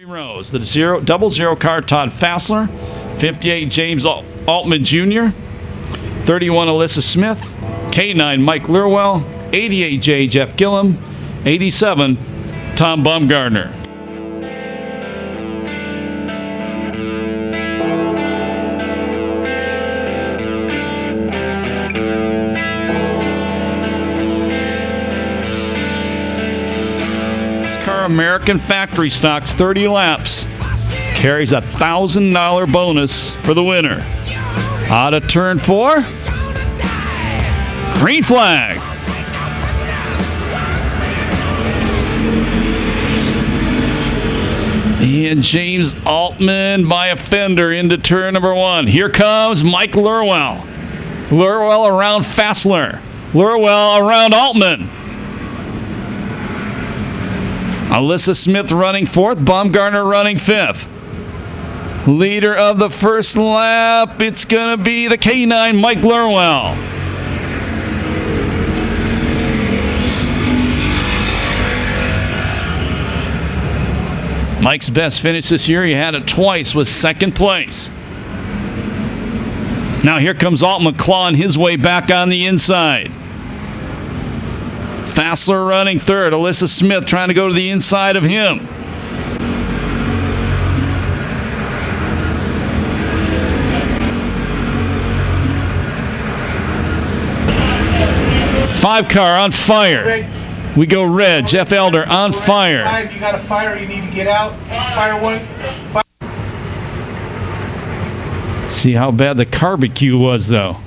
Rows. The 000 car, Todd Fassler. 58, James Altman Jr. 31, Alyssa Smith. K9, Mike Lurwell. 88, J. Jeff Gillum. 87, Tom Baumgartner. This car, American Factory Stocks, 30 laps. Carries a $1,000 bonus for the winner. Out of turn 4. Green flag. And James Altman by a fender into turn number 1. Here comes Mike Lurwell. Lurwell around Fassler. Lurwell around Altman. Alyssa Smith running 4th. Baumgartner running 5th. Leader of the first lap, it's going to be the K9, Mike Lurwell. Mike's best finish this year, he had it twice, was 2nd place. Now here comes Altman clawing his way back on the inside. Fassler running 3rd. Alyssa Smith trying to go to the inside of him. Five car on fire. Red. We go red. Jeff Elder on fire. If you got a fire, you need to get out. Fire 1. Fire. See how bad the barbecue was, though.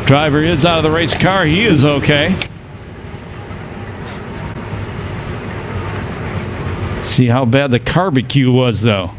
Driver is out of the race car. He is okay. See how bad the barbecue was, though.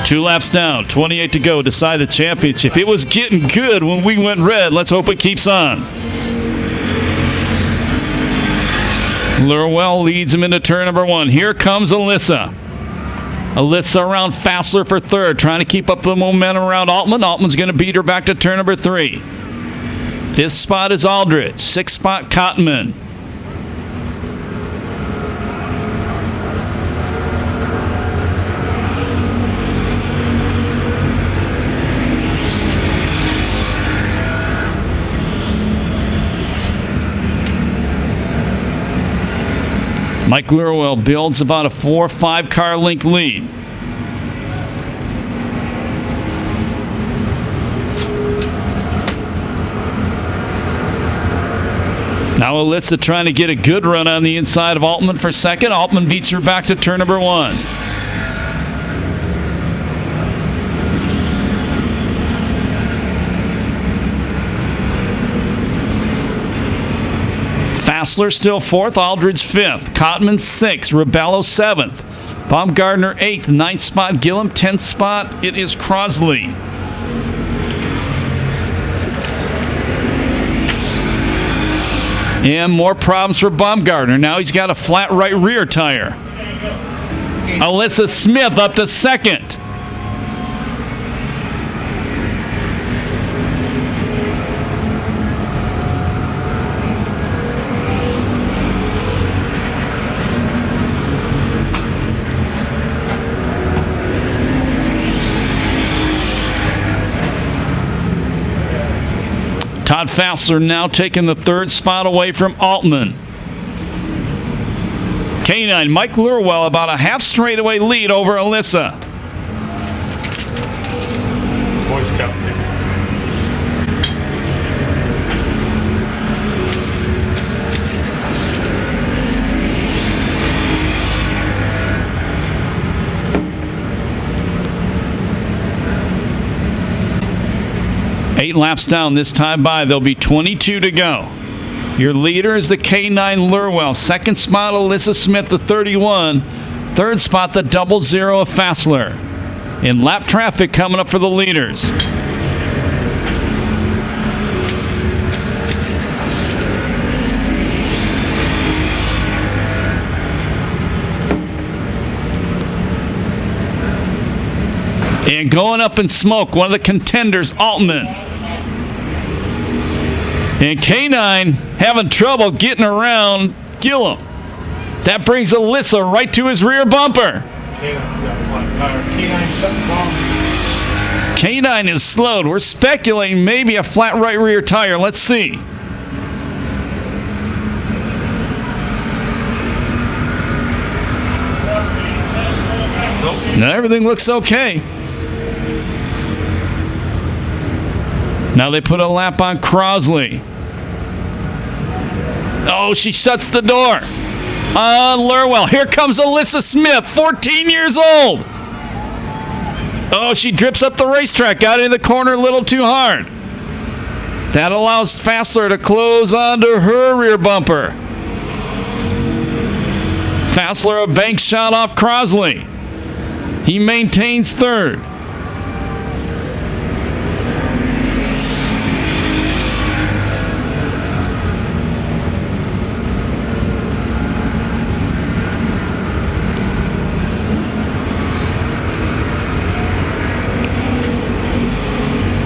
Two laps down, 28 to go, decide the championship. It was getting good when we went red. Let's hope it keeps on. Lurwell leads him into turn number 1. Here comes Alyssa. Alyssa around Fassler for 3rd, trying to keep up the momentum around Altman. Altman's going to beat her back to turn number 3. 5th spot is Aldridge. 6th spot, Cottonman. Mike Lurwell builds about a 4 or 5 car length lead. Now Alyssa trying to get a good run on the inside of Altman for 2nd. Altman beats her back to turn number 1. Fassler still 4th, Aldridge 5th, Cottonman 6th, Rebello 7th, Baumgartner 8th, 9th spot Gillum, 10th spot it is Crosley. And more problems for Baumgartner. Now he's got a flat right rear tire. Alyssa Smith up to 2nd. Todd Fassler now taking the 3rd spot away from Altman. K9, Mike Lurwell about a half straightaway lead over Alyssa. Boys Cup. 8 laps down this time by. There'll be 22 to go. Your leader is the K9 Lurwell. Second spot, Alyssa Smith, the 31. Third spot, the 00 of Fassler. In lap traffic coming up for the leaders. And going up in smoke, one of the contenders, Altman. And K9 having trouble getting around Gillum. That brings Alyssa right to his rear bumper. K9's got a flat tire. K9 something wrong. K9 is slowed. We're speculating maybe a flat right rear tire. Let's see. Now everything looks okay. Now they put a lap on Crosley. Oh, she shuts the door on Lurwell. Here comes Alyssa Smith, 14 years old. Oh, she drips up the racetrack, got in the corner a little too hard. That allows Fassler to close onto her rear bumper. Fassler a bank shot off Crosley. He maintains third.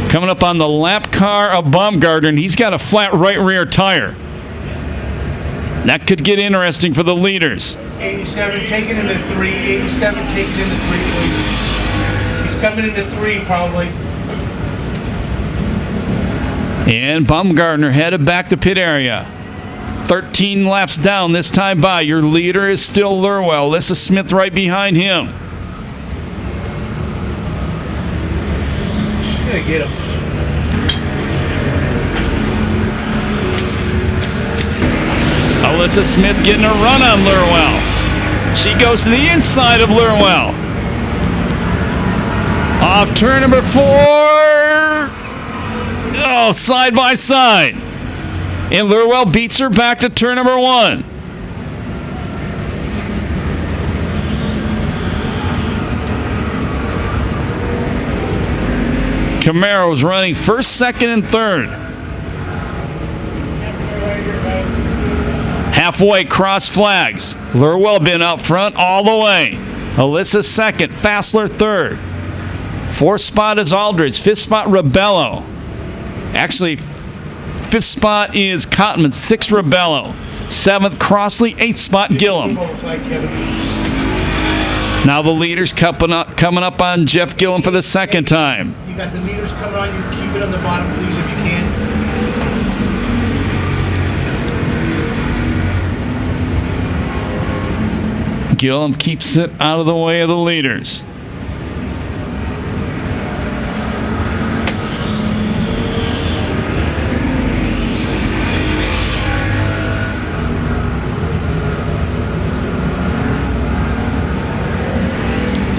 Coming up on the lap car of Baumgartner, and he's got a flat right rear tire. That could get interesting for the leaders. 87 taking into 3. 87 taking into 3, please. He's coming into 3 probably. And Baumgartner headed back to pit area. 13 laps down this time by. Your leader is still Lurwell. Alyssa Smith right behind him. She's gonna get him. Alyssa Smith getting a run on Lurwell. She goes to the inside of Lurwell. Off turn number 4. Oh, side by side. And Lurwell beats her back to turn number 1. Camaro's running first, second, and third. Halfway, cross flags. Lurwell been out front all the way. Alyssa second, Fassler third. Fourth spot is Aldridge. Fifth spot, Rebello. Actually, fifth spot is Cotman. Sixth, Rebello. Seventh, Crossley. Eighth spot, Gillum. Now the leaders coming up on Jeff Gillum for the second time. You got the meters coming on. You keep it on the bottom, please, if you can. Gillum keeps it out of the way of the leaders.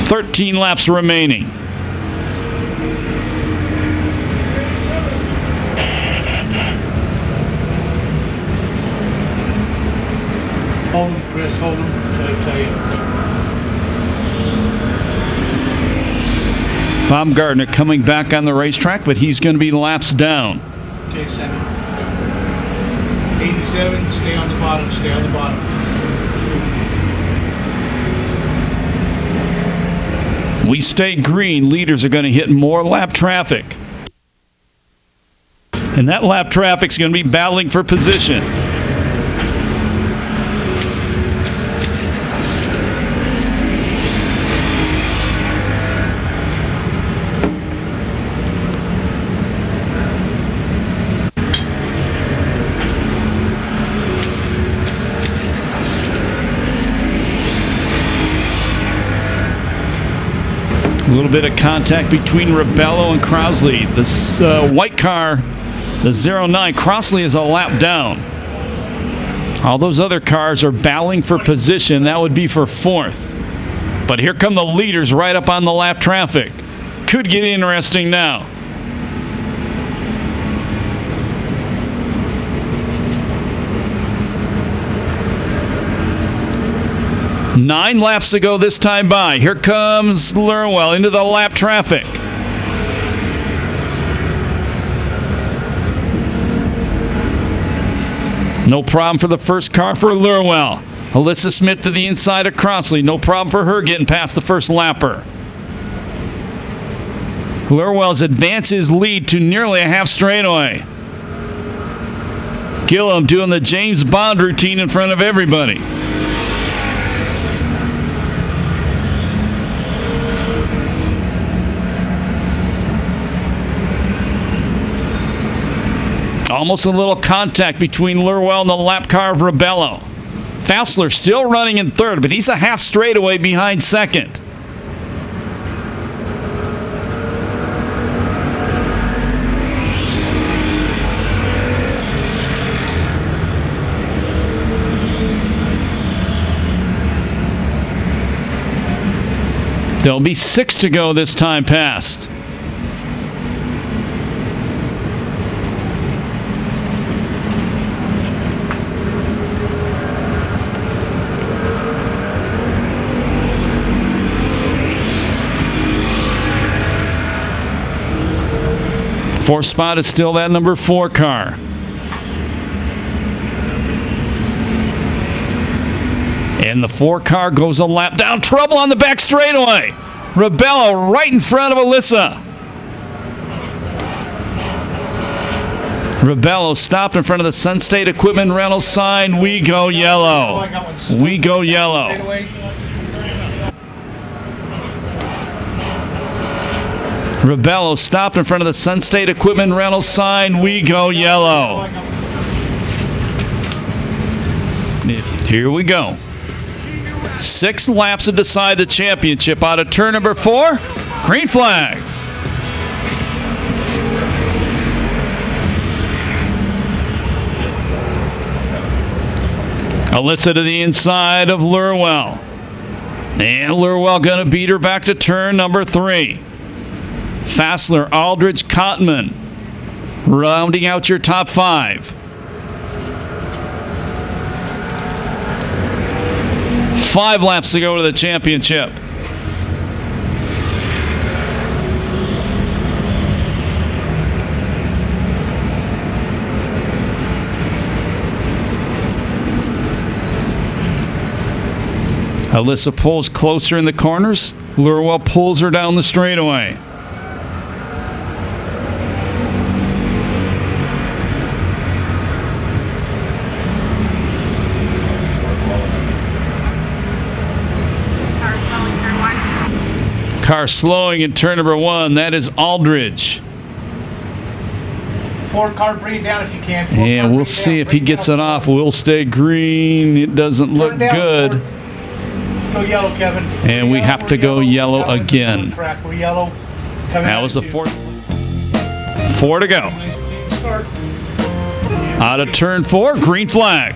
"13 laps remaining." Hold him, Chris, hold him. Tell you. Baumgartner coming back on the racetrack, but he's going to be laps down. Okay, 87, stay on the bottom, stay on the bottom. We stayed green. Leaders are going to hit more lap traffic. And that lap traffic's going to be battling for position. A little bit of contact between Rebello and Crossley. This white car, the 09, Crossley is a lap down. All those other cars are battling for position. That would be for fourth. But here come the leaders right up on the lap traffic. Could get interesting now. 9 laps to go this time by. Here comes Lurwell into the lap traffic. No problem for the first car for Lurwell. Alyssa Smith to the inside of Crossley. No problem for her getting past the first lapper. Lurwell's advanced his lead to nearly a half straightaway. Gillum doing the James Bond routine in front of everybody. Almost a little contact between Lurwell and the lap car of Rebello. Fassler still running in third, but he's a half straightaway behind second. There'll be 6 to go this time past. Fourth spot is still that number 4 car. And the 4 car goes a lap down. Trouble on the back straightaway. Rebello right in front of Alyssa. Rebello stopped in front of the Sun State Equipment Rental sign. We go yellow. We go yellow. Rebello stopped in front of the Sun State Equipment Rental sign. We go yellow. Here we go. 6 laps to decide the championship. Out of turn number 4, green flag. Alyssa to the inside of Lurwell. And Lurwell going to beat her back to turn number 3. Fassler, Aldridge, Cotman rounding out your top 5. 5 laps to go to the championship. Alyssa pulls closer in the corners. Lurwell pulls her down the straightaway. Car slowing in turn number 1. That is Aldridge. 4 car, bring it down if you can. And we'll see if he gets it off. We'll stay green. It doesn't look good. Go yellow, Kevin. And we have to go yellow again. We're yellow. That was the 4 to go. Out of turn 4, green flag.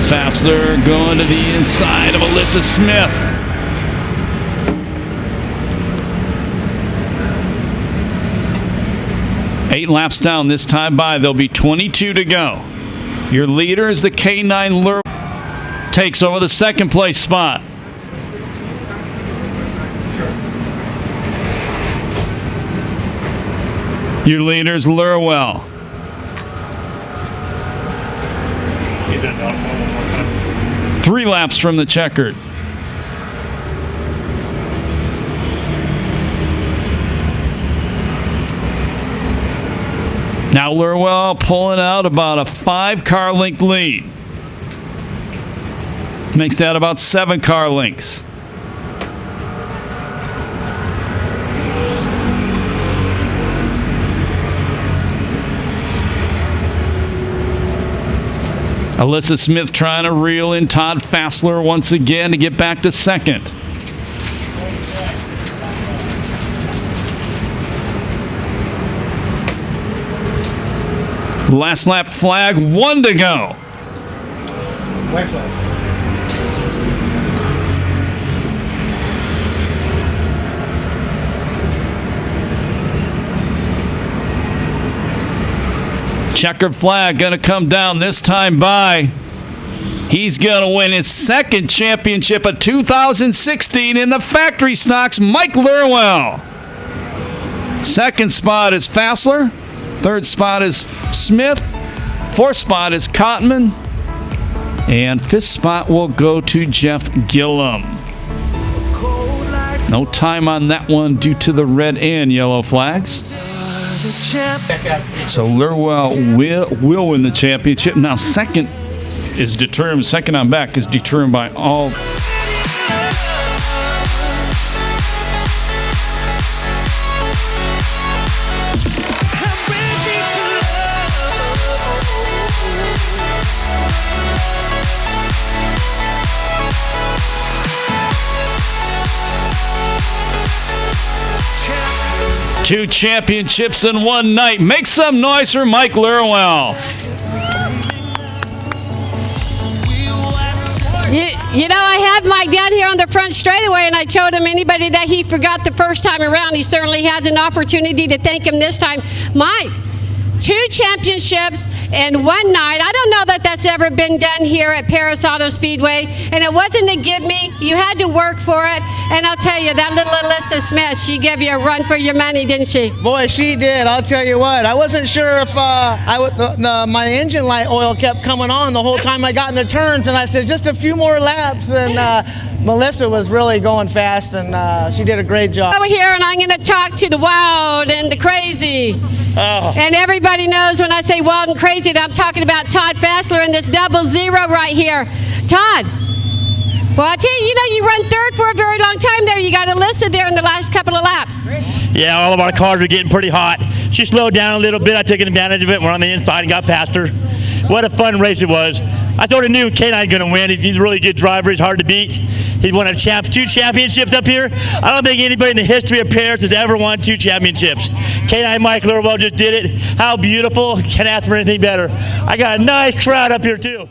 Fassler going to the inside of Alyssa Smith. Eight laps down this time by. There'll be 22 to go. Your leader is the K9 Lure. Takes over the second place spot. Your leader is Lurwell. 3 laps from the checkered. Now Lurwell pulling out about a 5-car length lead. Make that about 7 car lengths. Alyssa Smith trying to reel in Todd Fassler once again to get back to second. Last lap flag, 1 to go. White flag. Checkered flag going to come down this time by. He's going to win his second championship of 2016 in the factory stocks, Mike Lurwell. Second spot is Fassler. Third spot is Smith. Fourth spot is Cotman. And fifth spot will go to Jeff Gillum. No time on that one due to the red and yellow flags. So Lurwell will win the championship. Now second on back is determined by all. Two championships in one night. Make some noise for Mike Lurwell. You know, I had Mike down here on the front straightaway, and I told him anybody that he forgot the first time around, he certainly has an opportunity to thank him this time. Mike, 2 championships in one night. I don't know that that's ever been done here at Perris Auto Speedway, and it wasn't a give me. You had to work for it, and I'll tell you, that little Alyssa Smith, she gave you a run for your money, didn't she? Boy, she did. I'll tell you what. I wasn't sure if my engine light oil kept coming on the whole time I got in the turns, and I said just a few more laps, and Melissa was really going fast, and she did a great job. Over here, and I'm going to talk to the wild and the crazy. Oh. And everybody knows when I say wild and crazy that I'm talking about Todd Fassler and this 00 right here. Todd, well, I tell you, you run third for a very long time there. You got Alyssa there in the last couple of laps. Yeah, all of our cars were getting pretty hot. She slowed down a little bit. I took advantage of it. We're on the inside and got past her. What a fun race it was. I sort of knew K9's going to win. He's a really good driver. He's hard to beat. He's won 2 championships up here. I don't think anybody in the history of Perris has ever won 2 championships. K9 Mike Lurwell just did it. How beautiful. Can't ask for anything better. I got a nice crowd up here, too.